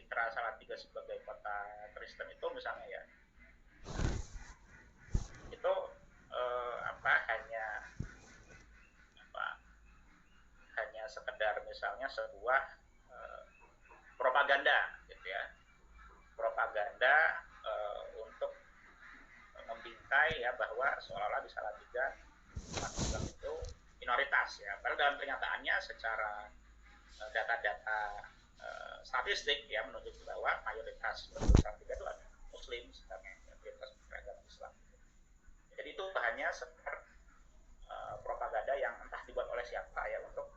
citra Salatiga sebagai kota Kristen itu misalnya ya, itu hanya sekedar misalnya sebuah propaganda gitu ya, propaganda untuk membingkai ya bahwa seolah-olah di Salatiga umat Islam itu minoritas ya, padahal dalam kenyataannya secara data-data statistik ya menunjukkan bahwa mayoritas penduduk Salatiga itu adalah Muslim sebenarnya, mayoritas beragama Islam. Jadi itu hanya sekedar propaganda yang entah dibuat oleh siapa ya untuk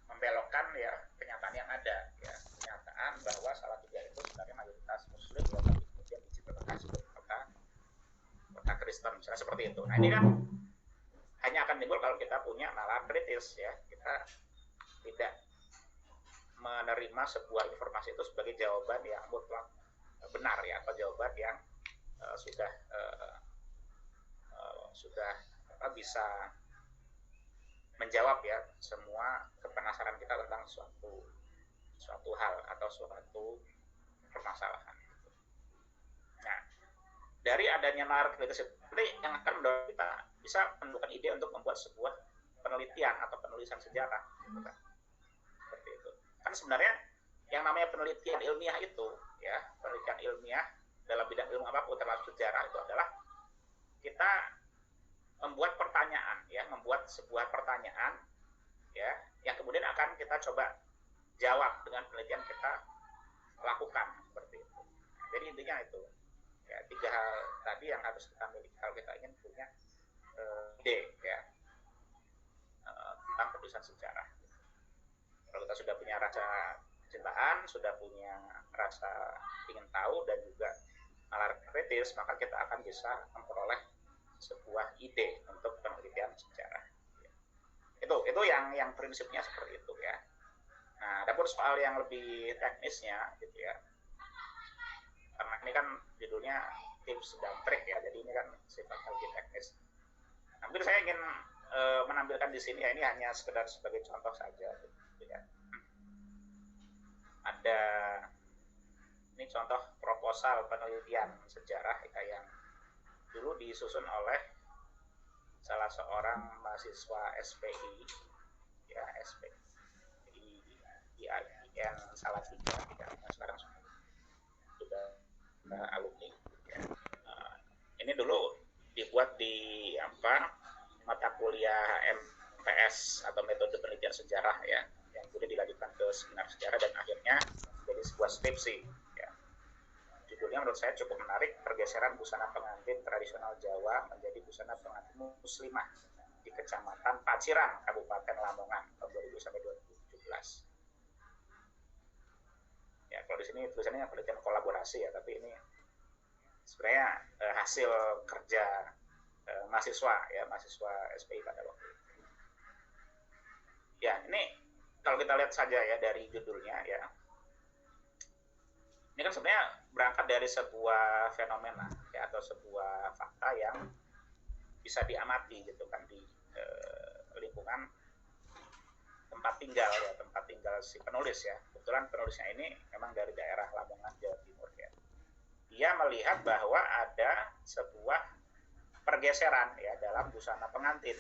membelokkan ya kenyataan yang ada ya, kenyataan bahwa Salatiga itu sebenarnya mayoritas Muslim ya, tapi kemudian diciptakan sebagai kota Kristen misalnya seperti itu. Nah ini kan hanya akan timbul kalau kita punya nalar kritis ya, kita tidak menerima sebuah informasi itu sebagai jawaban yang mutlak benar ya, atau jawaban yang sudah bisa menjawab ya semua kepenasaran kita tentang suatu hal atau suatu permasalahan. Nah, dari adanya nalar kritis ini yang akan mendorong kita bisa menemukan ide untuk membuat sebuah penelitian atau penulisan sejarah. Seperti itu. Kan sebenarnya yang namanya penelitian ilmiah itu ya, penelitian ilmiah dalam bidang ilmu apapun termasuk sejarah itu adalah kita membuat pertanyaan ya, membuat sebuah pertanyaan ya yang kemudian akan kita coba jawab dengan penelitian kita lakukan seperti itu. Jadi intinya itu ya, 3 hal tadi yang harus kita miliki kalau kita ingin punya ide ya tentang penulisan sejarah. Kalau kita sudah punya rasa cintaan, sudah punya rasa ingin tahu dan juga nalar kritis, maka kita akan bisa memperoleh sebuah ide untuk penelitian sejarah. Itu yang prinsipnya seperti itu ya. Nah, adapun soal yang lebih teknisnya gitu ya, karena ini kan judulnya tips dan trik ya, jadi ini kan sifatnya lebih teknis. Nah, mungkin saya ingin menampilkan di sini ya, ini hanya sekedar sebagai contoh saja gitu ya. Ada ini contoh proposal penelitian sejarah ya, yang dulu disusun oleh salah seorang mahasiswa SPI ya, SPI IAIN Salatiga ya, sekarang sudah alumni ya. Ini dulu dibuat di mata kuliah MPS atau metode penelitian sejarah ya, yang kemudian dilanjutkan ke seminar sejarah dan akhirnya jadi sebuah skripsi ya. Judulnya menurut saya cukup menarik, pergeseran busana pengantin tradisional Jawa menjadi busana pengantin muslimah di Kecamatan Paciran, Kabupaten Lamongan tahun 2000 sampai 2017. Ya, kalau di sini tulisannya penelitian kolaborasi ya, tapi ini sebenarnya hasil kerja mahasiswa ya, mahasiswa SPI pada waktu itu. Ya, ini kalau kita lihat saja ya dari judulnya ya, ini kan sebenarnya berangkat dari sebuah fenomena ya, atau sebuah fakta yang bisa diamati gitu kan di lingkungan tempat tinggal ya, tempat tinggal si penulis ya. Kebetulan penulisnya ini memang dari daerah Lamongan, Jawa Timur ya. Dia melihat bahwa ada sebuah pergeseran ya dalam busana pengantin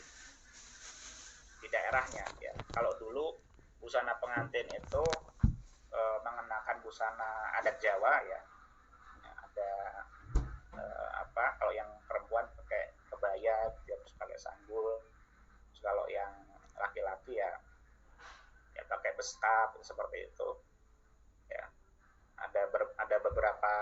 di daerahnya ya. Kalau dulu busana pengantin itu mengenakan busana adat Jawa ya, ada kalau yang perempuan pakai kebaya, dia harus pakai sanggul. Terus kalau yang laki-laki ya pakai beskap seperti itu ya. Ada beberapa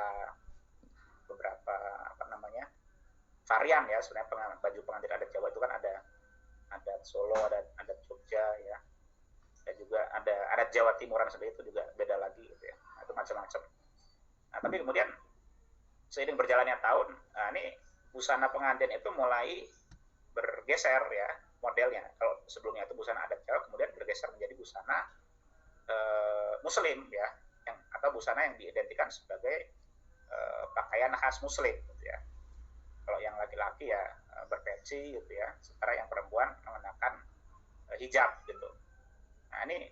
varian ya sebenarnya baju pengantin adat Jawa itu kan ada Solo, ada Jogja ya, dan juga ada adat Jawa Timuran sendiri itu juga beda lagi gitu ya. Nah, itu macam-macam. Nah, tapi kemudian seiring berjalannya tahun, nah ini busana pengantin itu mulai bergeser ya modelnya. Kalau sebelumnya itu busana adat Jawa, kemudian bergeser menjadi busana Muslim ya, atau busana yang diidentikan sebagai pakaian khas Muslim gitu ya. Kalau yang laki-laki ya berpeci gitu ya, sementara yang perempuan mengenakan hijab gitu. Nah ini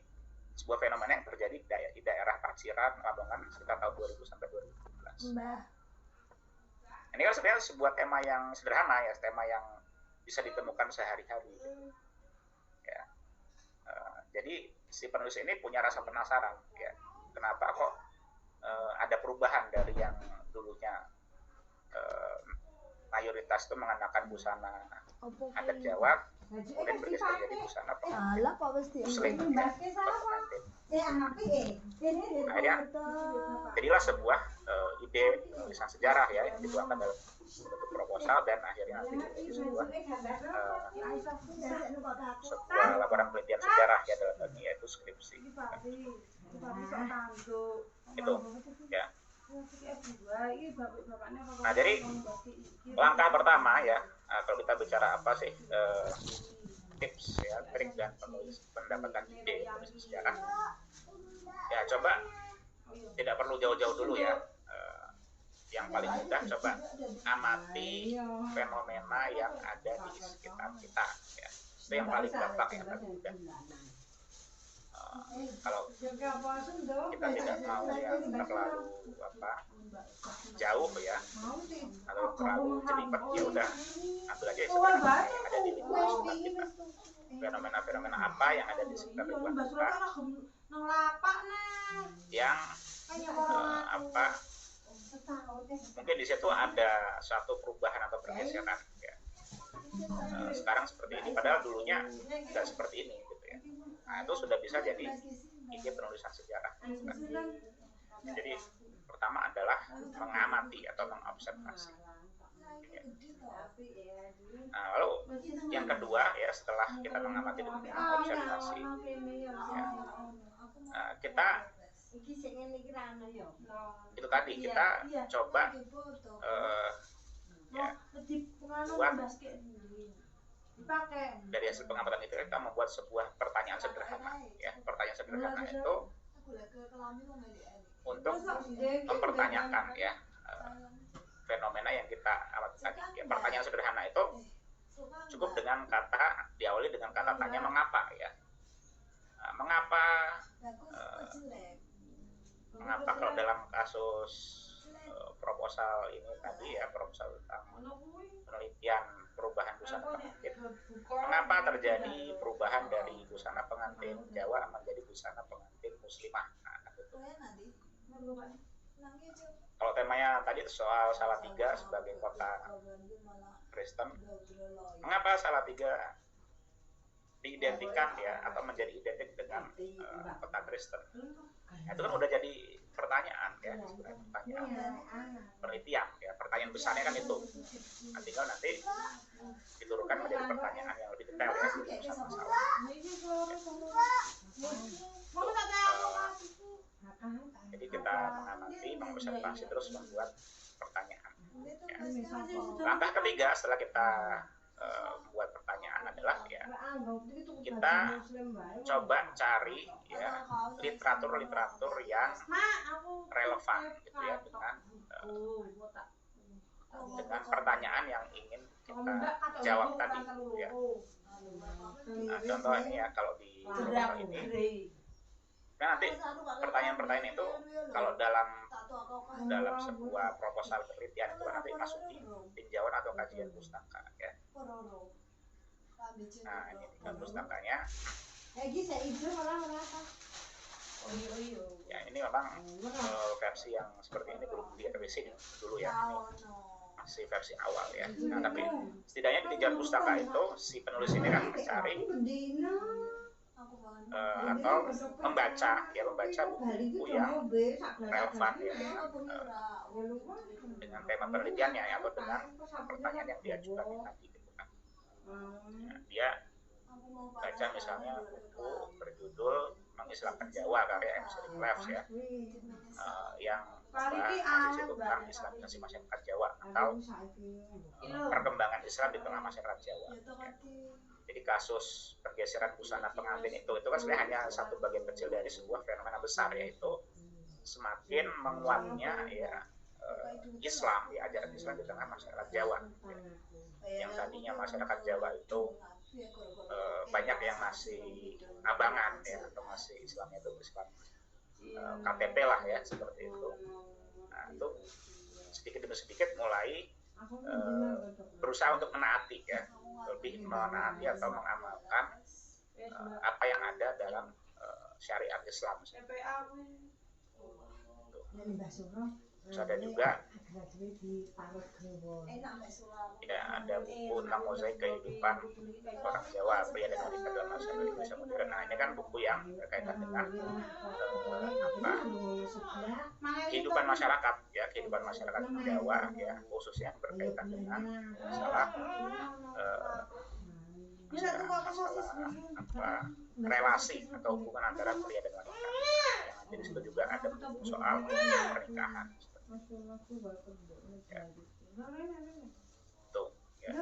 sebuah fenomena yang terjadi di daerah Paciran, Lamongan sekitar tahun 2000 sampai 2017. Ini kan sebenarnya sebuah tema yang sederhana ya, tema yang bisa ditemukan sehari-hari. Ya. Jadi si penulis ini punya rasa penasaran, ya, kenapa kok ada perubahan dari yang dulunya mayoritas itu mengenakan busana adat Jawa, kemudian bergeser menjadi busana Muslim, ya, akhirnya jadilah sebuah ide tulisan sejarah ya yang dituangkan dalam bentuk proposal dan akhirnya nanti menjadi sebuah laporan penelitian sejarah ya dalam hal ini yaitu skripsi. Itu ya. Nah, jadi langkah pertama ya, kalau kita bicara apa sih tips ya, trik dan pendapatan ide penulis sejarah, ya coba tidak perlu jauh-jauh dulu ya. Yang paling mudah coba amati fenomena yang ada di sekitar kita ya. Itu yang paling gampang, yang paling mudah. Kalau kita tidak mau yang terlalu jauh ya atau terlalu jelimet, ya udah ambil aja sederhana yang ada di lingkungan sekitar kita. Fenomena-fenomena apa yang ada di sekitar lingkungan kita yang mungkin di situ ada suatu perubahan atau pergeseran ya. Sekarang seperti ini, padahal dulunya tidak seperti ini gitu ya. Nah, itu sudah bisa jadi ide penulisan sejarah. Jadi pertama adalah mengamati atau mengobservasi. Ya. Nah, lalu yang kedua ya, setelah kita mengamati dan mengobservasi, ya, kita itu tadi kita coba ya, buat dari hasil pengamatan itu kita membuat sebuah pertanyaan sederhana ya. Pertanyaan sederhana itu untuk mempertanyakan ya fenomena yang kita amati tadi ya. Pertanyaan sederhana itu cukup dengan kata, diawali dengan kata tanya mengapa ya. Mengapa kalau dalam kasus proposal ini tadi ya, proposal tentang penelitian perubahan busana pengantin, mengapa terjadi perubahan dari busana pengantin Jawa menjadi busana pengantin Muslimah? Nah, itu. Kalau temanya tadi soal Salatiga sebagai kota Kristen, mengapa Salatiga diidentikan ya atau menjadi identik dengan kota Kristen? Nah, itu kan udah jadi pertanyaan ya, sebenarnya pertanyaan penelitian ya. Pertanyaan besarnya kan itu. Nah, tinggal nanti diturunkan menjadi pertanyaan yang lebih detail ya, masalah. Jadi kita mengamati, mengobservasi, terus membuat pertanyaan. Ya. Langkah ketiga setelah kita membuat pertanyaan adalah ya, kita coba cari ya literatur yang relevan gitu ya dengan pertanyaan yang ingin kita jawab tadi gitu ya. Nah, contoh ini ya, kalau di proposal ini nah, nanti pertanyaan-pertanyaan itu kalau dalam sebuah proposal penelitian itu nanti masuk di tinjauan atau kajian pustaka ya. Nah, ini tinggal pustakanya. Ya, ini memang versi yang seperti ini belum direvisi dulu ya. Ini masih versi awal ya. Nah, tapi setidaknya di tinjauan pustaka itu si penulis ini kan mencari atau membaca buku-buku yang relevan ya dengan tema penelitiannya ya, atau dengan pertanyaan yang diajukan tadi gitu kan. Nah, dia baca misalnya buku berjudul Mengislamkan Jawa karya M. Siricleff ya, yang membahas itu tentang Islamisasi masyarakat Jawa atau perkembangan Islam di tengah masyarakat Jawa ya. Jadi kasus pergeseran busana pengantin itu kan sebenarnya hanya satu bagian kecil dari sebuah fenomena besar, yaitu semakin menguatnya ya Islam ya, ajaran Islam di tengah masyarakat Jawa ya. Yang tadinya masyarakat Jawa itu banyak yang masih abangan ya, atau masih Islamnya itu bersifat KTP lah ya, seperti itu. Nah itu sedikit demi sedikit mulai berusaha untuk menaati ya, lebih menaati atau mengamalkan apa yang ada dalam syariat Islam. Terus ada juga ya, ada buku tentang mozaik kehidupan orang Jawa pria dan wanita dalam masyarakat Indonesia modern. Nah ini kan buku yang berkaitan dengan kehidupan masyarakat ya, kehidupan masyarakat Jawa ya, khususnya berkaitan dengan masalah relasi atau hubungan antara pria dan wanita. Jadi situ juga ada soal pernikahan. Ya. Tuh, ya.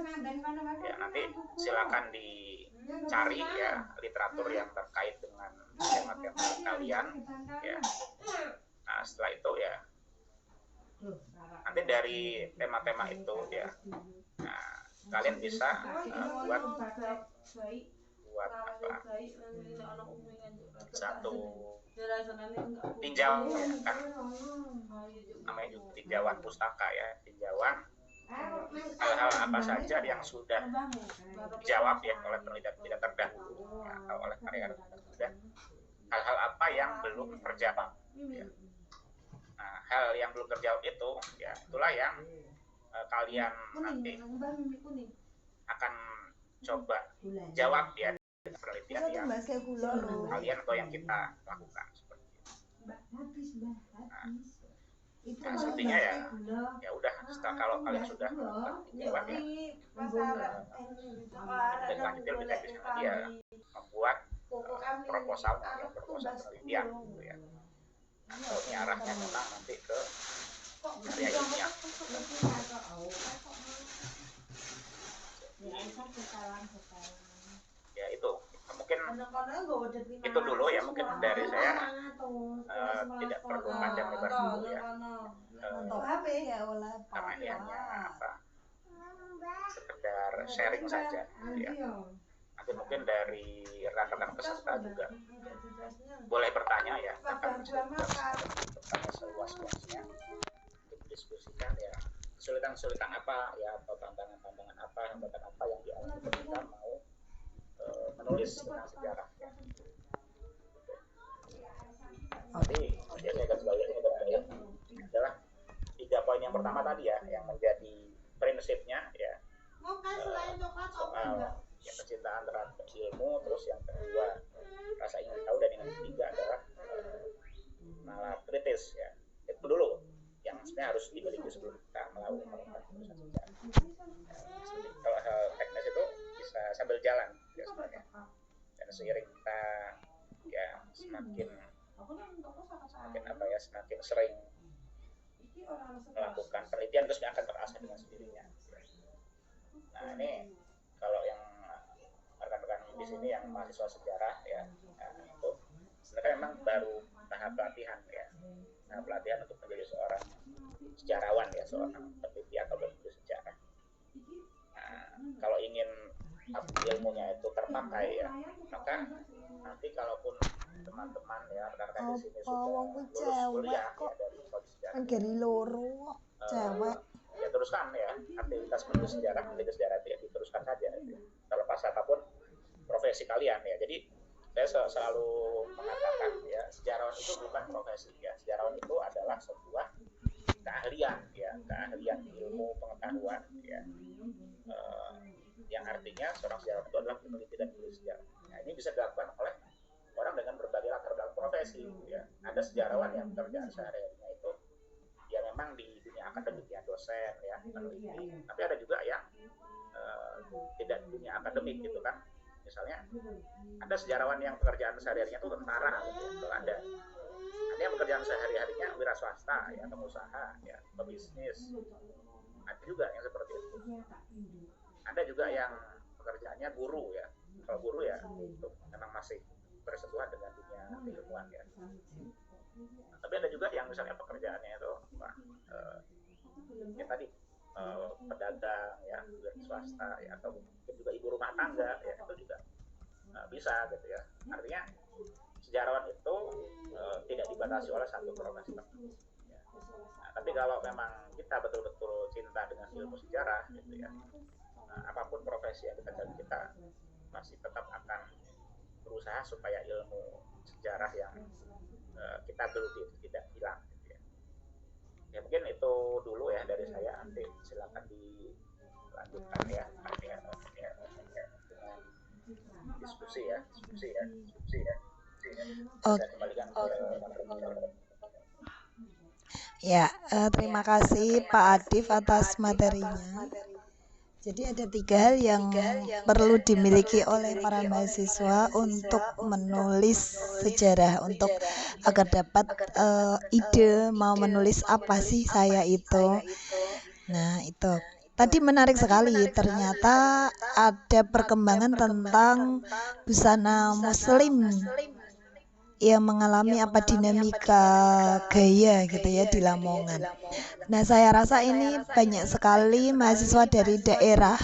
Ya, nanti silakan dicari ya literatur yang terkait dengan tema-tema kalian ya. Nah setelah itu ya nanti dari tema-tema itu ya, nah kalian bisa buat satu tinjauan ya, kan namanya juga tinjauan pustaka ya, tinjauan hal-hal apa saja yang sudah dijawab ya oleh penelitian terdahulu ya, atau oleh karya terdahulu, hal-hal apa yang belum terjawab ya. Nah hal yang belum terjawab itu ya itulah yang kalian nanti akan coba jawab ya dengan penelitian yang kalian atau yang kita lakukan seperti itu. Nah sepertinya ya udah, setelah kalau kalian sudah jawab ya, dan lanjutnya lebih teknis lagi ya, membuat proposal penelitian gitu ya. Atau ini arahnya memang nanti ke karya ilmiah. Ya itu mungkin itu dulu ya, mungkin dari saya tidak perlu panjang lebar dulu ya, karena ini hanya sekedar sharing saja ya. Nanti mungkin dari rekan-rekan peserta juga boleh bertanya ya, bertanya seluas-luasnya untuk diskusikan ya, kesulitan-kesulitan apa ya, atau tantangan-tantangan apa, hambatan apa yang dialami ketika mau menulis tentang sejarah ya. Nanti biasanya akan sebaliknya adalah 3 poin yang pertama tadi ya, yang menjadi prinsipnya ya, soal ya, kecintaan terhadap ilmu. Terus yang kedua rasa ingin tahu, dan yang ketiga adalah nalar kritis ya. Itu dulu yang sebenarnya harus dimiliki sebelum kita melakukan penulisan sejarah. Kalau hal teknis itu bisa sambil jalan ya sebenarnya, dan seiring kita ya semakin sering melakukan penelitian, terus akan terasa dengan sendirinya. Nah ini kalau yang rekan-rekan di sini yang mahasiswa sejarah ya, itu sebenarnya memang baru tahap pelatihan ya, tahap pelatihan untuk menjadi seorang sejarawan ya, seorang peneliti atau penulis sejarah. Nah, kalau ingin ilmunya itu terpakai ya, maka nanti kalaupun teman-teman ya rekan-rekan di sini sudah lulus kuliah ya dari prodi sejarah, ya teruskan ya aktivitas menulis sejarah, meneliti sejarah itu ya diteruskan saja ya, terlepas apapun profesi kalian ya. Jadi saya selalu mengatakan ya, sejarawan itu bukan profesi ya, sejarawan itu adalah sebuah keahlian ya, keahlian ilmu pengetahuan ya, yang artinya seorang sejarawan itu adalah peneliti dan penulis sejarah. Nah ini bisa dilakukan oleh orang dengan berbagai latar belakang profesi ya. Ada sejarawan yang pekerjaan sehari-harinya itu ya memang di dunia akademik ya, dosen ya, peneliti, tapi ada juga yang tidak di dunia akademik gitu kan. Misalnya ada sejarawan yang pekerjaan sehari-harinya itu tentara gitu, ada yang pekerjaan sehari-harinya wira swasta ya, pengusaha ya, pebisnis, ada juga yang seperti itu. Ada juga yang pekerjaannya guru ya, kalau guru ya itu memang masih bersentuhan dengan dunia keilmuan ya. Tapi ada juga yang misalnya pekerjaannya itu ya tadi pedagang ya, wira swasta ya, atau mungkin juga ibu rumah tangga ya. bisa gitu ya. Artinya sejarawan itu tidak dibatasi oleh satu profesi tertentu. Ya. Nah, tapi kalau memang kita betul-betul cinta dengan ilmu sejarah gitu ya, apapun profesi yang kita jalani, kita masih tetap akan berusaha supaya ilmu sejarah yang kita geluti itu tidak hilang gitu ya. Ya mungkin itu dulu ya dari saya, nanti silakan dilanjutkan ya, dengan diskusi ya. Saya kembalikan ke Ya, terima kasih Pak Adif atas materinya. Jadi ada 3 hal yang perlu dimiliki oleh para mahasiswa untuk menulis sejarah, untuk agar dapat ide mau menulis apa sih saya itu. Nah, itu. Tadi menarik sekali, ternyata ada perkembangan tentang busana muslim yang mengalami dinamika gaya gitu ya di Lamongan. Nah, saya rasa ini banyak sekali mahasiswa dari daerah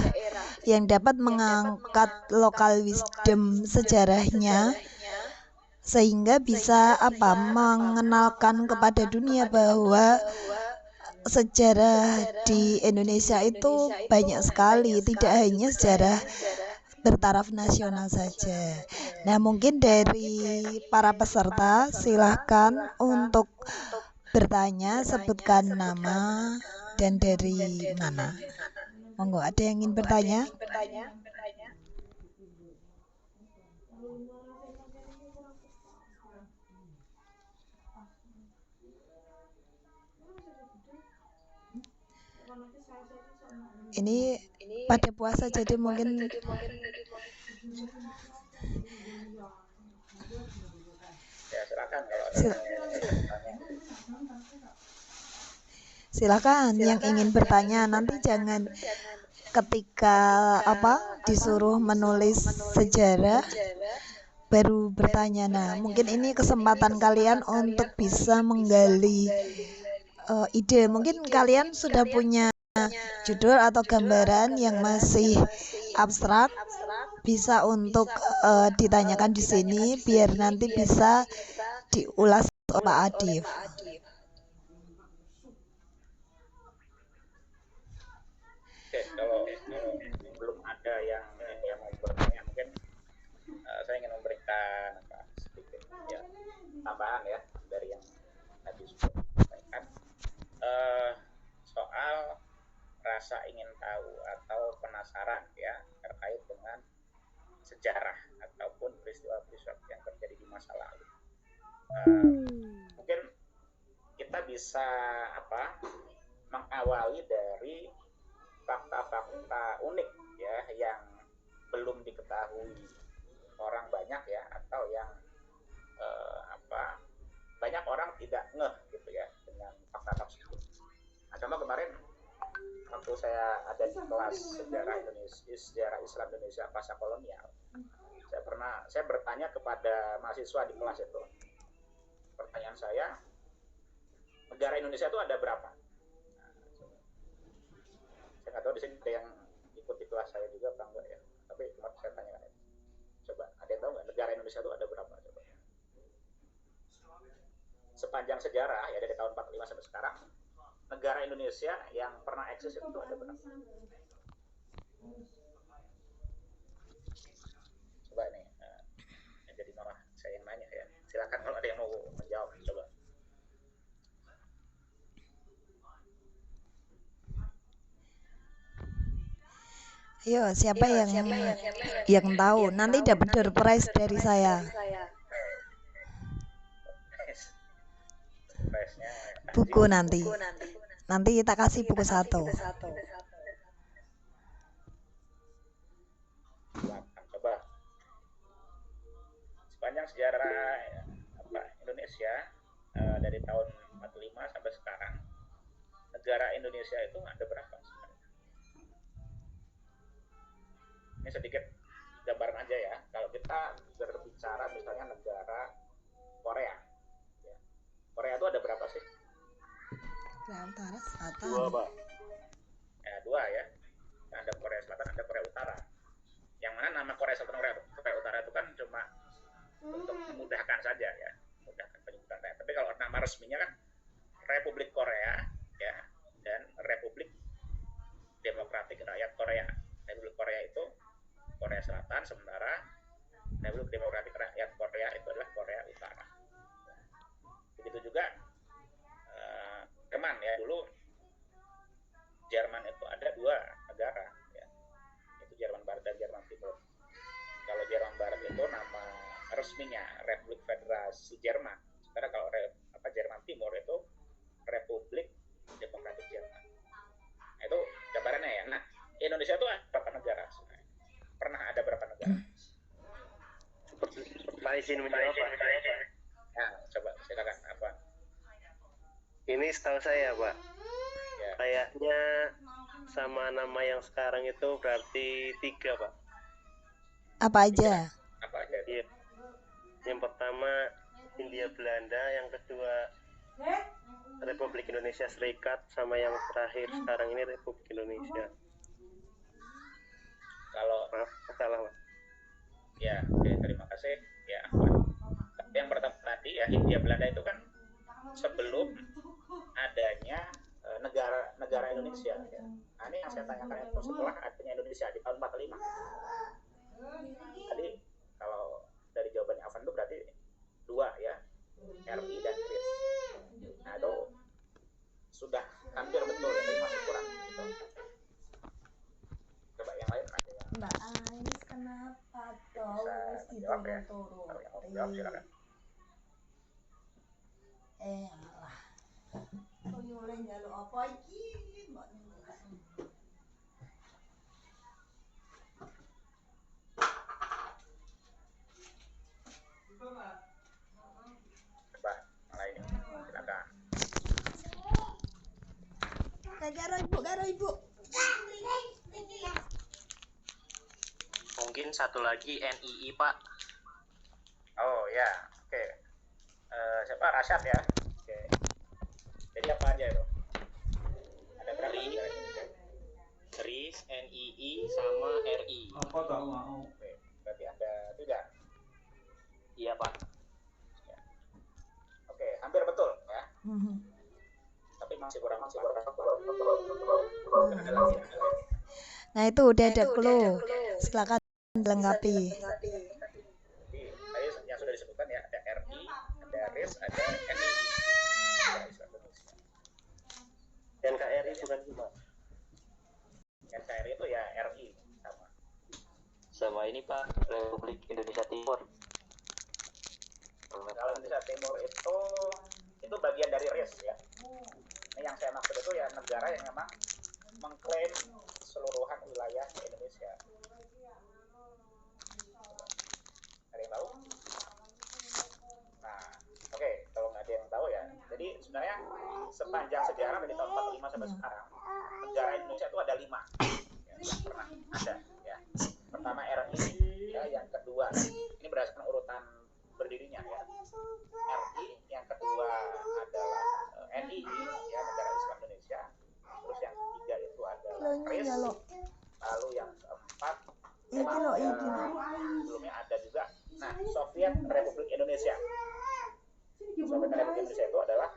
yang dapat mengangkat lokal wisdom sejarahnya sehingga bisa mengenalkan kepada dunia bahwa sejarah di Indonesia itu banyak sekali, tidak hanya sejarah bertaraf nasional saja. Nah, mungkin dari para peserta silahkan untuk bertanya, sebutkan nama dan dari mana. Monggo, ada yang ingin bertanya? Ini pada puasa jadi mungkin ya, silakan kalau ada yang bertanya. Silakan yang ingin bertanya, nanti jangan ketika disuruh menulis sejarah baru bertanya. Nah, mungkin ini kesempatan kalian untuk bisa menggali ide. Mungkin kalian sudah punya judul atau gambaran yang masih abstrak, bisa untuk ditanyakan di sini biar nanti bisa diulas oleh Pak Adif. Oke, kalau belum ada yang mau bertanya, mungkin saya ingin memberikan sedikit ya tambahan ya dari yang tadi sudah disampaikan soal rasa ingin tahu atau penasaran ya terkait dengan sejarah ataupun peristiwa-peristiwa yang terjadi di masa lalu. Mungkin kita bisa mengawali dari fakta-fakta unik ya yang belum diketahui orang banyak ya, atau yang banyak orang tidak ngeh gitu ya dengan fakta tersebut. Nah, contoh kemarin waktu saya ada di kelas sejarah Islam Indonesia pasca kolonial, saya bertanya kepada mahasiswa di kelas itu. Pertanyaan saya, negara Indonesia itu ada berapa? Saya nggak tahu di sini ada yang ikut di kelas saya juga apa enggak ya, tapi cuma saya tanya. Coba ada yang tahu nggak negara Indonesia itu ada berapa? Coba. Sepanjang sejarah ya dari tahun 45 sampai sekarang, negara Indonesia yang pernah eksis itu ada berapa? Coba nih, jadi malah saya yang nanya ya. Silakan kalau ada yang mau menjawab, coba. Ayo, siapa yang tahu? Nanti dapat door prize dari saya. Buku nanti kita kasih buku 1. Coba. Sepanjang sejarah Indonesia dari tahun 45 sampai sekarang, negara Indonesia itu ada berapa? Ini sedikit gambaran aja ya. Kalau kita berbicara misalnya negara Korea, ya. Korea itu ada berapa sih? Utara, Selatan. 2, Pak. Ya, 2 ya. Ada Korea Selatan, ada Korea Utara. Yang mana nama Korea Selatan, Korea Utara itu kan cuma untuk memudahkan saja ya, memudahkan penyebutan daerah. Tapi kalau nama resminya kan Republik Korea ya, dan Republik Demokratik Rakyat Korea. Republik Korea itu Korea Selatan, sementara Republik Demokratik Rakyat Korea itu adalah Korea Utara. Begitu juga Jerman ya, dulu Jerman itu ada dua negara ya, itu Jerman Barat dan Jerman Timur. Kalau Jerman Barat itu nama resminya Republik Federasi Jerman. Sementara kalau Jerman Timur itu Republik Demokratik Jerman. Nah, itu gambarannya ya. Nah, Indonesia itu ada berapa negara? Pernah ada berapa negara? Pak izin menjawab, Pak. Nah, coba silakan apa? Ini setahu saya, Pak. Ya. Kayaknya sama nama yang sekarang itu berarti 3, Pak. Apa aja? Apa aja? Iya. Yang pertama Hindia Belanda, yang kedua Republik Indonesia Serikat, sama yang terakhir sekarang ini Republik Indonesia. Kalau Maaf, salah, Pak. ya, oke, terima kasih. Ya, tapi yang pertama tadi ya, Hindia Belanda itu kan sebelum adanya negara Indonesia ya. Nah, ini yang saya tanyakan itu setelah adanya Indonesia di tahun 45. Tadi kalau dari jawabannya Afan itu berarti 2 ya, RI dan RIS. Nah, itu sudah hampir betul ya, tapi masih kurang gitu. Coba yang lain aja ya. Mbak Ais kenapa toh wis Menjawab ya. dituru-turu? Kalau yang mau jawab silakan. Alah. Tuyule njaluk apa iki? Mbok nyuwun. Coba yang lain silakan. Karo ibu. Mungkin satu lagi NII, Pak. Oh ya, oke. Siapa? Rasyad ya. Oke. Jadi apa aja itu? Ada berapa negara Indonesia? RIS, NII, sama RI. Apa tak mau? Oke, berarti ada 3. Iya, Pak. Ya. Oke, hampir betul ya. Mhm. Tapi masih kurang. Ada lagi. Nah, itu udah ada clue. Silakan dilengkapi. Jadi tadi yang sudah disebutkan ya, ada RI, ada RIS, ada NII. NKRI bukan sih, Pak? NKRI itu ya RI sama. Sama ini, Pak, Republik Indonesia Timur. Kalau Indonesia Timur itu bagian dari RIS ya. Nah, yang saya maksud itu ya negara yang memang mengklaim keseluruhan wilayah Indonesia. Ada yang tahu? Nah, oke, kalau nggak ada yang tahu ya. Jadi sebenarnya sepanjang sejarah dari tahun 45 sampai sekarang, negara Indonesia itu ada 5 ya, yang pernah ada ya. Pertama RI ya, yang kedua ini berdasarkan urutan berdirinya ya. RI, yang kedua adalah NII ya, Negara Islam Indonesia. Terus yang ketiga itu adalah RIS. Lalu yang keempat sebelumnya ada juga Soviet Republik Indonesia. Soviet Republik Indonesia itu adalah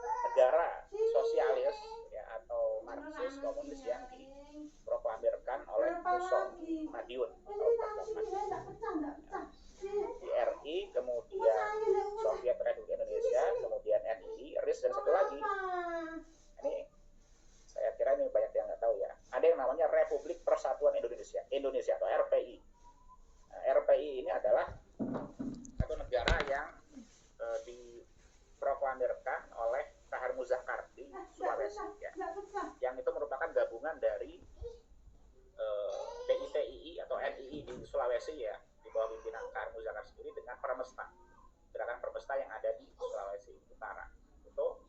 negara sosialis ya, atau Marxis komunis yang diproklamirkan oleh Musa Madiun tahun 1945. Di RI, kemudian Soviet Republik Indonesia, kemudian NII, RIS, dan satu lagi. Ini saya kira ini banyak yang nggak tahu ya. Ada yang namanya Republik Persatuan Indonesia atau RPI. Nah, RPI ini adalah satu negara yang diproklamirkan oleh Kahar Muzakar di Sulawesi ya. Yang itu merupakan gabungan dari DITII atau NII di Sulawesi ya, di bawah pimpinan Kahar Muzakar sendiri, dengan Permesta, gerakan Permesta yang ada di Sulawesi Utara. Itu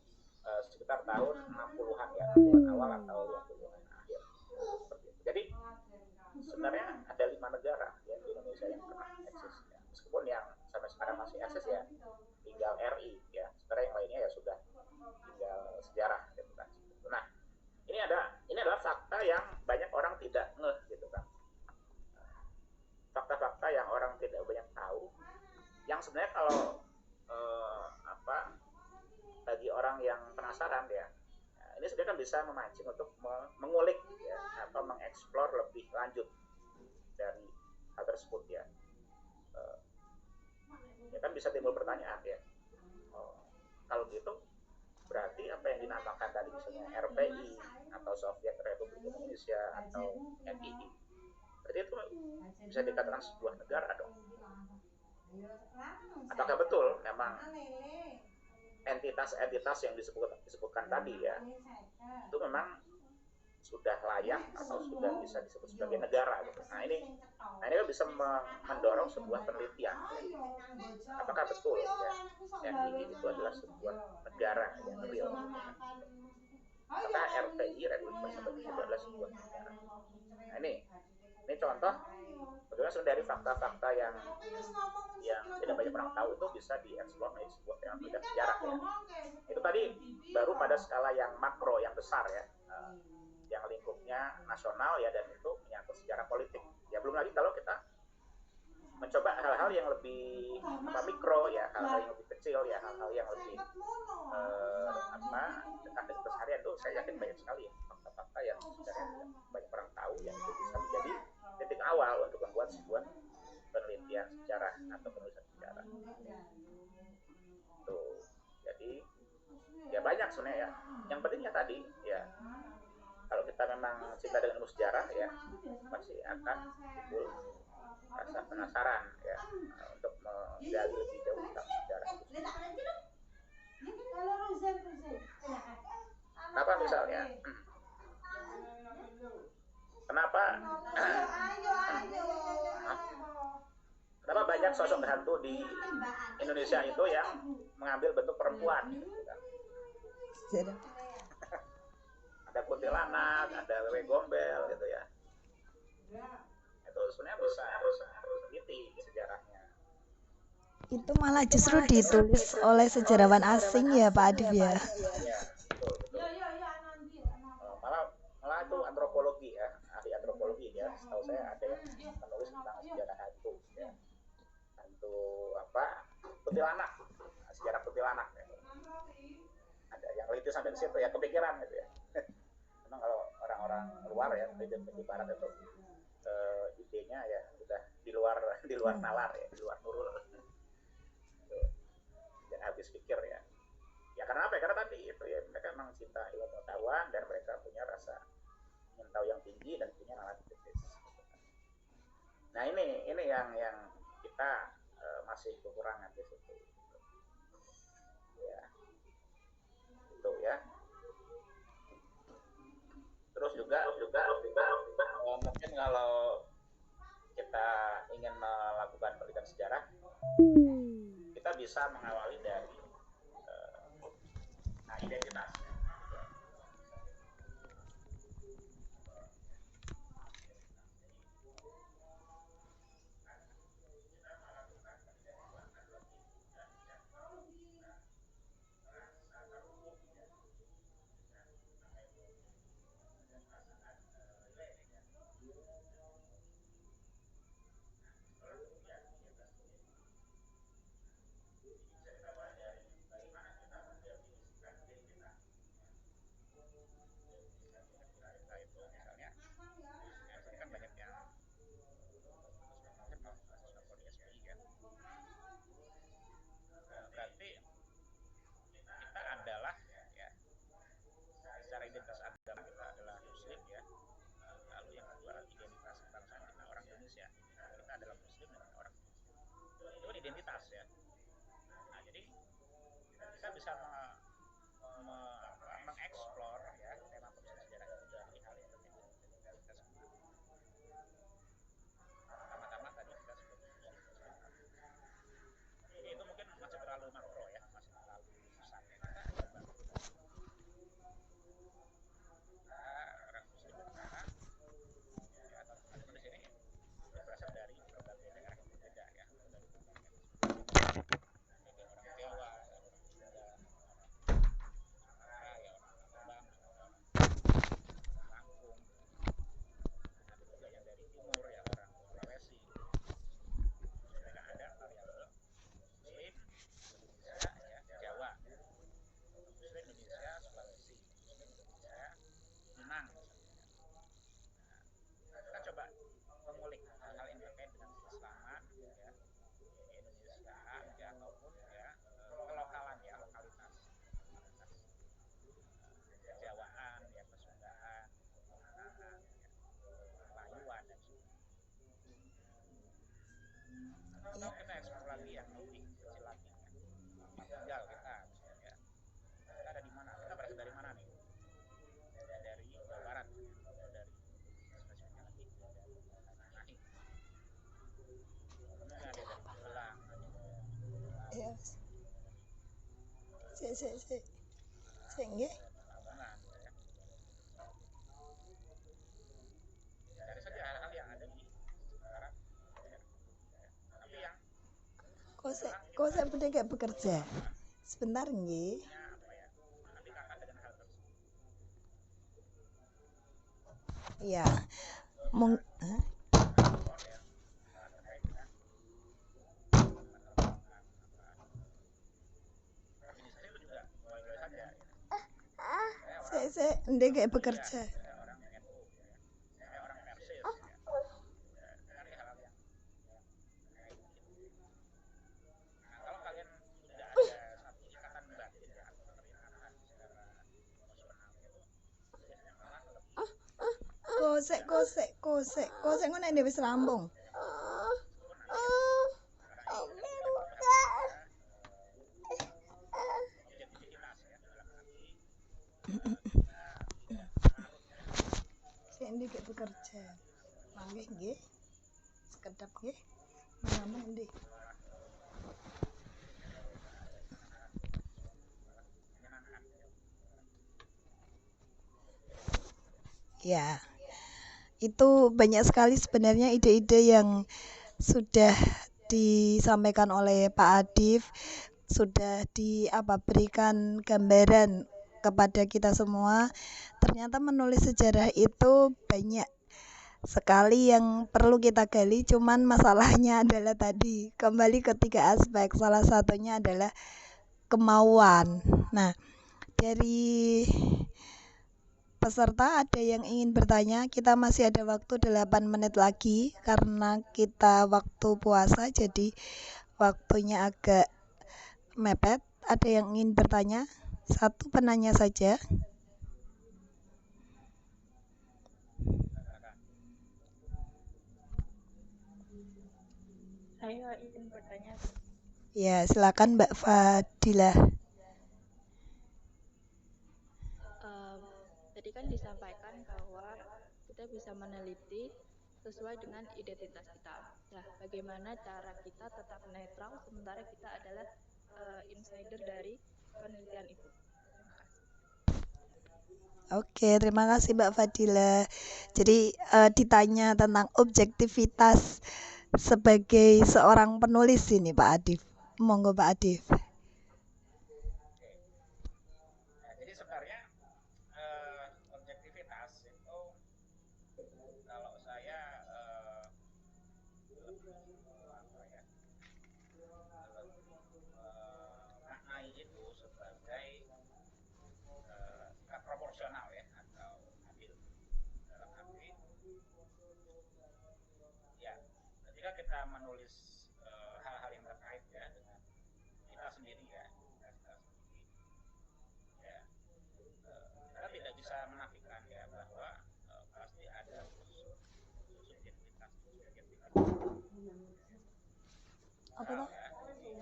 sekitar tahun 60-an ya, 60-an awal atau 20-an akhir. Seperti itu. Jadi sebenarnya ada 5 negara ya di Indonesia yang pernah eksis ya. Meskipun yang sampai sekarang masih eksis ya tinggal RI ya. Sebenarnya yang lainnya ya sudah tinggal sejarah gitu kan. Nah, ini adalah fakta yang banyak orang tidak ngeh gitu kan. Fakta-fakta yang orang tidak banyak tahu yang sebenarnya kalau bagi orang yang penasaran ya, ini sebenarnya kan bisa memancing untuk mengulik ya, atau mengeksplor lebih lanjut dari hal tersebut ya. Ya kan bisa timbul pertanyaan ya, kalau gitu berarti apa yang dinamakan tadi misalnya RPI atau Soviet Republik Indonesia atau NII, berarti itu bisa dikatakan sebuah negara dong. Apakah betul memang entitas-entitas yang disebutkan tadi ya itu memang sudah layak atau sudah bisa disebut sebagai negara gitu. Nah ini kan bisa mendorong sebuah penelitian. Apakah betul ya NII itu adalah sebuah negara yang real? Apakah RPI Republik Indonesia itu adalah sebuah negara? Nah ini contoh bagaimana dari fakta-fakta yang tidak banyak orang tahu itu bisa dieksplor menjadi sebuah penelitian sejarah ya. Itu tadi baru pada skala yang makro, yang besar ya, yang lingkupnya nasional ya, dan itu menyangkut sejarah politik ya. Belum lagi kalau kita mencoba hal-hal yang lebih mikro ya, hal-hal yang lebih kecil ya, hal-hal yang lebih dekat dengan keseharian, itu saya yakin banyak sekali ya fakta-fakta yang sebenarnya banyak orang tahu yang itu bisa menjadi titik awal untuk membuat sebuah penelitian sejarah atau penulisan sejarah. Tuh, jadi ya banyak sebenarnya ya. Yang pentingnya tadi ya, kalau kita memang cinta dengan ilmu sejarah ya, pasti akan timbul rasa penasaran ya, untuk menggali lebih jauh tentang sejarah itu. Kenapa misalnya? Kenapa banyak sosok hantu di Indonesia itu yang mengambil bentuk perempuan? Ada kuntilanak, ada wewe gombel gitu ya. Itu sebenarnya bisa teliti sejarahnya. Itu malah justru ditulis oleh sejarawan asing ya Pak Adif ya. Ya, betul. Malah itu antropologi ya, ahli antropologi ya. Setahu saya ada yang menulis tentang sejarah hantu ya. Hantu kuntilanak, sejarah kuntilanak ya. Ada yang teliti sampai ke situ ya, kepikiran gitu ya. Memang kalau orang-orang luar ya, di barat itu idenya ya udah di luar nalar ya, di luar nurul. Jangan habis pikir ya. Ya karena apa ya? Karena tadi itu ya, mereka memang cinta ilmu pengetahuan dan mereka punya rasa ingin tahu yang tinggi dan punya nalar kritis. Nah ini yang kita masih kekurangan di situ. Ya, itu ya. Terus juga mungkin kalau kita ingin melakukan penelitian sejarah, kita bisa mengawali dari identitas. Identitas agama kita adalah Muslim ya. Lalu yang kedua identitas kebangsaan kita orang Indonesia. Kita adalah Muslim dan orang Indonesia. Itu identitas ya. Nah jadi kita bisa mengeksplor ya tema penulisan sejarah itu dari hal yang terkait dengan identitas. Pertama-tama tadi kita sebagai Muslim. Itu mungkin masih terlalu makro ya, masih terlalu besar ya. tinggal kita misalnya, kita ada di mana, kita berasal dari mana nih, dari Jawa Barat atau dari spesifiknya lagi dari Cimahi, kemudian ada dari Magelang, ada Ya, dari sik nggih. Pekalongan, ya. Cari saja hal-hal yang ada di sekarang, ya. Tapi yang Kok saya benar bekerja? Sebentar nggih. apa ya, nanti kakak dengan hal tersebut. Iya. Hah? Respon ya terkait dengan penerbangan organisasi itu juga boleh-boleh saja. Saya ndek kayak bekerja. Saya orang NU, ya. Saya orang Persis, ya. Cari hal-hal yang terkait gitu. Nah, kalau kalian sudah ada satu ikatan batin ya, atau keterikatan secara emosional itu biasanya malah lebih Kosek ngono ndek wis rampung. meskipun nanti ya, objektivitas ya dalam arti Saya ndek kayak bekerja. Mangke nggih. Sekedap nggih. Namun ndek. menyenangkan. Ya. Itu banyak sekali sebenarnya ide-ide yang sudah disampaikan oleh Pak Adif, sudah berikan gambaran kepada kita semua. Ternyata menulis sejarah itu banyak sekali yang perlu kita gali, cuman masalahnya adalah tadi kembali ke 3 aspek. Salah satunya adalah kemauan. Nah, dari peserta ada yang ingin bertanya, kita masih ada waktu 8 menit lagi karena kita waktu puasa jadi waktunya agak mepet. Ada yang ingin bertanya? Satu penanya saja. Saya ingin bertanya. Ya, silakan Mbak Fadilah. Tadi kan disampaikan bahwa kita bisa meneliti sesuai dengan identitas kita. Nah, bagaimana cara kita tetap netral sementara kita adalah insider dari penelitian itu? Terima kasih. Oke, terima kasih Mbak Fadila. Jadi ditanya tentang objektivitas sebagai seorang penulis ini Pak Adif. Monggo Pak Adif. Nah, jadi sebenarnya objektivitas itu kalau saya lebih apa ya, lebih maknai itu sebagai sikap proporsional ya atau adil dalam arti ya ketika kita menulis hal-hal yang terkait ya dengan kita sendiri ya kita sendiri ya kita tidak bisa menafikan ya bahwa pasti ada unsur subjektivitas Apa toh? ya di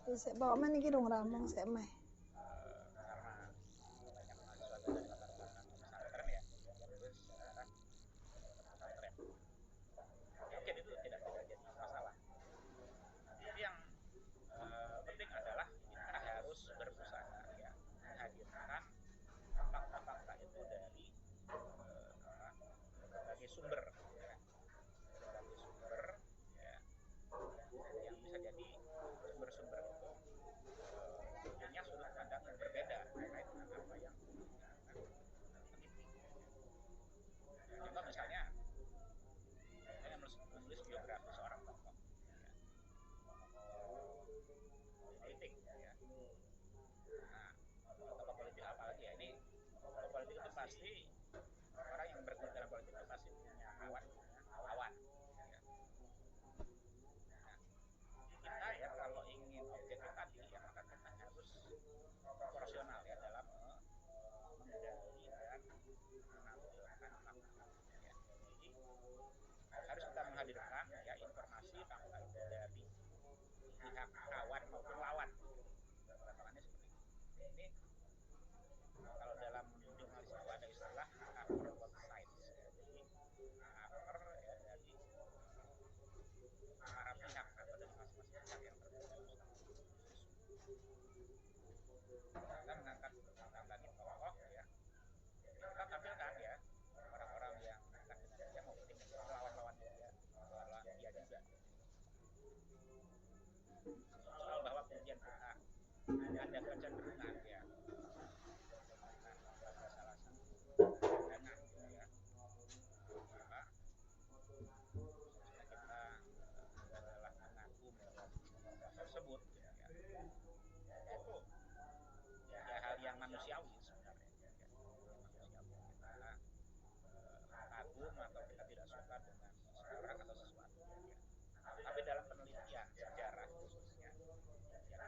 Wis bawa men iki dong rampung sik meh. karena banyak mahasiswa dari latar belakang pesantren ya terus pesantren mungkin itu tidak jadi masalah tapi yang penting adalah kita harus berusaha ya menghadirkan fakta-fakta itu dari berbagai sumber ya berbagai sumber ya yang bisa jadi sumber-sumber itu punya sudut pandang yang berbeda terkait dengan apa yang peneliti. Contoh misalnya saya menulis biografi seorang tokoh politik ya. Nah, tokoh politik apa lagi ya ini tokoh politik itu pasti orang yang bergelut dalam politik itu pasti punya kawan lawan ya. Nah, kita ya kalau ingin objektif tadi ya maka kita harus proporsional ya dalam menggali dan menampilkan fakta ya. Jadi harus kita menghadirkan ya informasi fakta itu dari pihak kawan maupun lawan ini kalau dalam jurnalis itu ada istilah upper website. Jadi upper ya dari para pihak atau dari masing-masing pihak yang terlibat dalam suatu isu. Kita mengangkat tadi tokoh ya, kita tampilkan ya orang-orang yang akan dengan dia maupun lawan-lawan dia, lawan dia juga. Soal bahwa kemudian kita ada kecenderungan ya salah satu pandangan gitu ya, apa kita adalah mengaku tersebut ya, itu ya hal yang manusiawi sebenarnya ya, manusiawi kita kagum atau kita tidak suka dengan seseorang atau sesuatu ya. Tapi dalam penelitian sejarah khususnya ya kita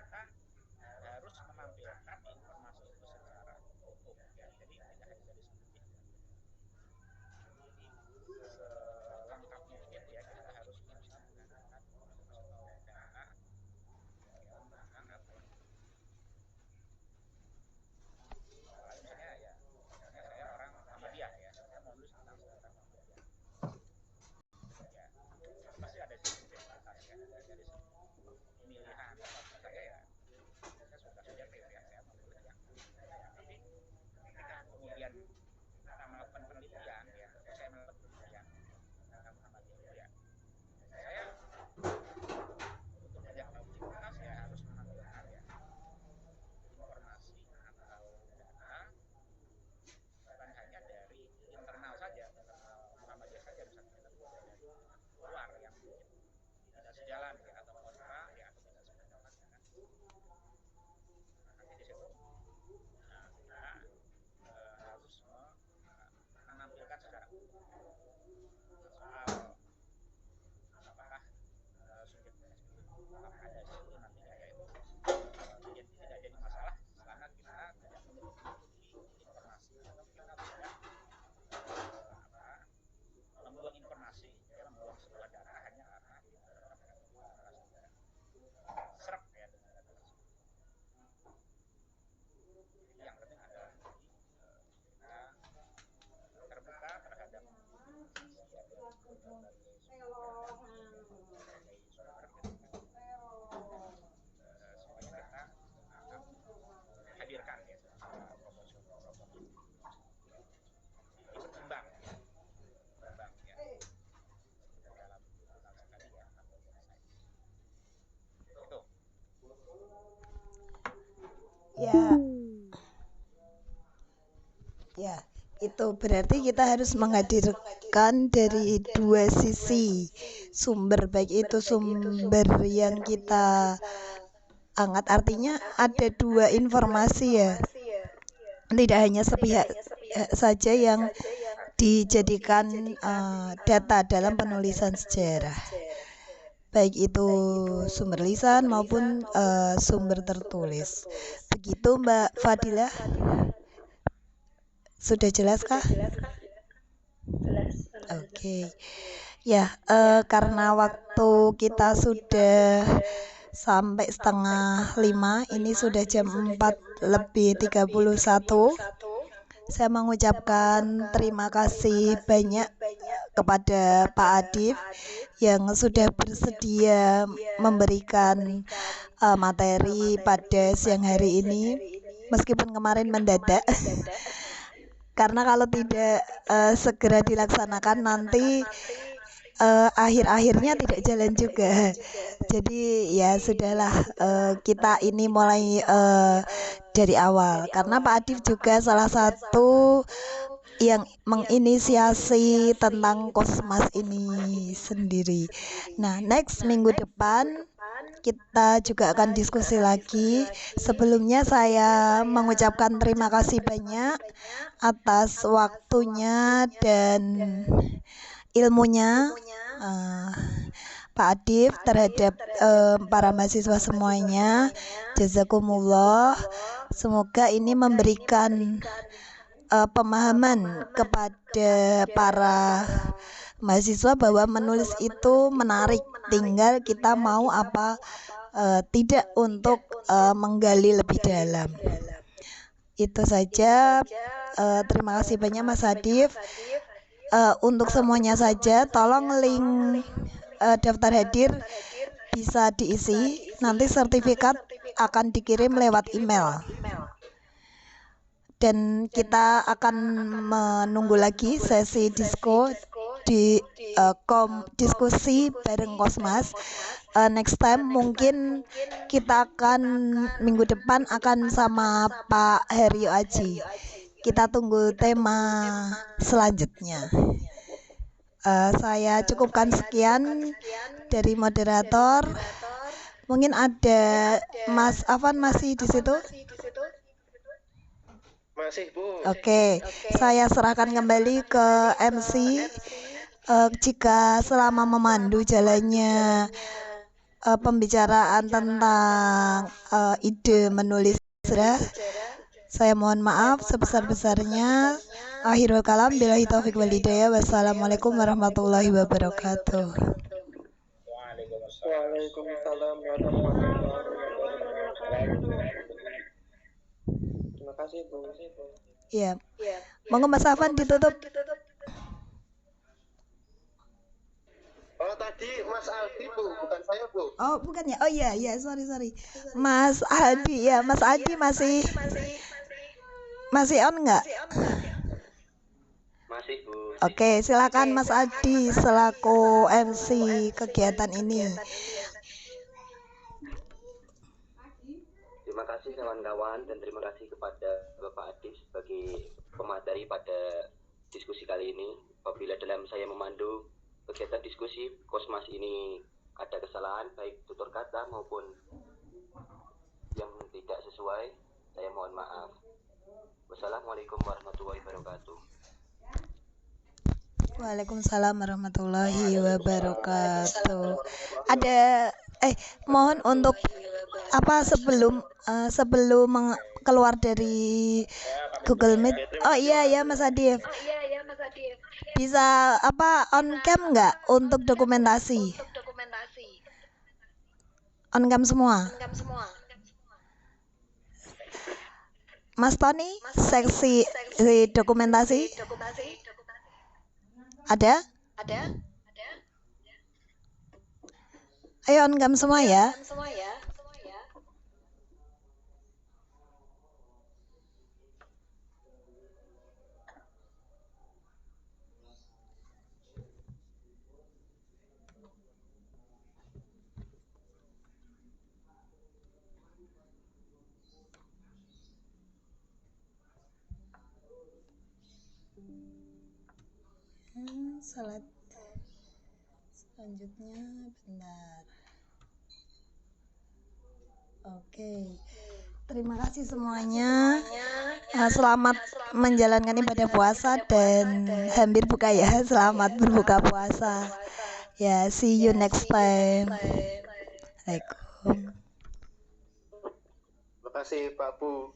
harus menampilkan informasi itu secara utuh ya. Jadi tidak hanya dari sedikit ya. Selengkap mungkin ya kita harus bisa menggunakan data yang tentang apa ya. Misalnya ya, misalnya saya orang Muhammadiyah ya, saya mau nulis tentang seorang Muhammadiyah. Ya, pasti ada sisi batas ya, ada dari pemilihan saya ya. Saya suka subjektif ya, saya memilih yang tapi ketika kemudian kita melakukan penelitian ya, saya melakukan penelitian tentang Muhammadiyah ya, saya untuk menjaga objektivitas ya harus menampilkan ya informasi atau data bukan hanya dari internal saja, internal Muhammadiyah saja, misalnya kita dari luar yang mungkin tidak sejalan ya, atau kontra ya, atau tidak sependapat dengan nanti di situ kita harus menampilkan secara utuh soal apakah subjektivitas itu tetap ada di situ nantinya, yaitu tidak jadi masalah selama kita tidak memiliki informasi atau kita tidak membuang informasi ya, membuang sebuah data hanya karena kita merasa serap ya dengan data tersebut. Jadi yang penting adalah kita terbuka terhadap informasi ya, dari berbagai sumber supaya kita hadirkan ya secara proporsional berkembang ya dalam sekali ya itu ya itu berarti kita harus menghadirkan dari dua sisi sumber, baik itu sumber yang kita angkat, artinya ada dua informasi ya, tidak hanya sepihak saja yang dijadikan data dalam penulisan sejarah, baik itu sumber lisan maupun sumber tertulis. Begitu Mbak Fadilah, sudah jelaskah? Oke. Ya, karena waktu kita sudah sampai 4:30, ini sudah jam 4:31. Saya mengucapkan terima kasih banyak kepada Pak Adif yang sudah bersedia memberikan materi pada siang hari ini, meskipun kemarin mendadak. Karena kalau tidak segera dilaksanakan nanti akhir-akhirnya tidak jalan juga. Jadi ya sudahlah, kita ini mulai dari awal, karena Pak Adif juga salah satu yang menginisiasi tentang Kosmas ini sendiri. Nah, next minggu depan kita juga akan diskusi lagi. Sebelumnya saya mengucapkan terima kasih banyak atas waktunya dan ilmunya Pak Adif terhadap para mahasiswa semuanya. Jazakumullah. Semoga ini memberikan pemahaman kepada para mahasiswa bahwa menulis itu menarik, tinggal kita mau apa tidak untuk menggali lebih dalam. Itu saja. Terima kasih banyak Mas Adif. Untuk semuanya saja, tolong link daftar hadir bisa diisi. Nanti sertifikat akan dikirim lewat email. Dan kita akan menunggu lagi sesi di diskusi bareng Kosmas. Next time mungkin kita akan minggu depan akan sama Pak Herio Aji. Kita tunggu tema selanjutnya. Saya cukupkan sekian dari moderator. Mungkin ada Mas Afan masih di situ? Masih, Bu. Oke, saya serahkan kembali ke MC. Jika selama memandu jalannya pembicaraan tentang ide menulis hijrah, saya mohon maaf sebesar-besarnya. Akhirul kalam, billahi taufiq wal hidayah. Wassalamualaikum warahmatullahi wabarakatuh. Waalaikumsalam warahmatullahi wabarakatuh. Terima kasih, Bu. Iya. Monggo Mas Afan ditutup. Oh, tadi Mas Aldi, Bu, bukan saya, Bu. Oh, bukan ya. Oh iya, sorry. Mas Aldi ya, Mas Aldi masih on nggak? Masih, Bu. Oke, silakan Mas Aldi selaku MC kegiatan ini. Terima kasih kawan-kawan dan terima kasih kepada Bapak Adif sebagai pemateri pada diskusi kali ini. Apabila dalam saya memandu kegiatan diskusi Kosmas ini ada kesalahan baik tutur kata maupun yang tidak sesuai, saya mohon maaf. Wassalamualaikum warahmatullahi wabarakatuh. Waalaikumsalam warahmatullahi wabarakatuh. Ada mohon untuk sebelum keluar dari Google Meet. Oh iya ya Mas Adif. Bisa on cam nggak untuk dokumentasi? On cam semua. Mas Tony, seksi dokumentasi. Ada? Ayo on cam semua ya. Salat selanjutnya benar. Oke. Terima kasih semuanya. Selamat menjalankan ibadah puasa dan hampir buka ya. Selamat berbuka puasa. Ya, see you next time. Assalamualaikum. Terima kasih, Pak Bu.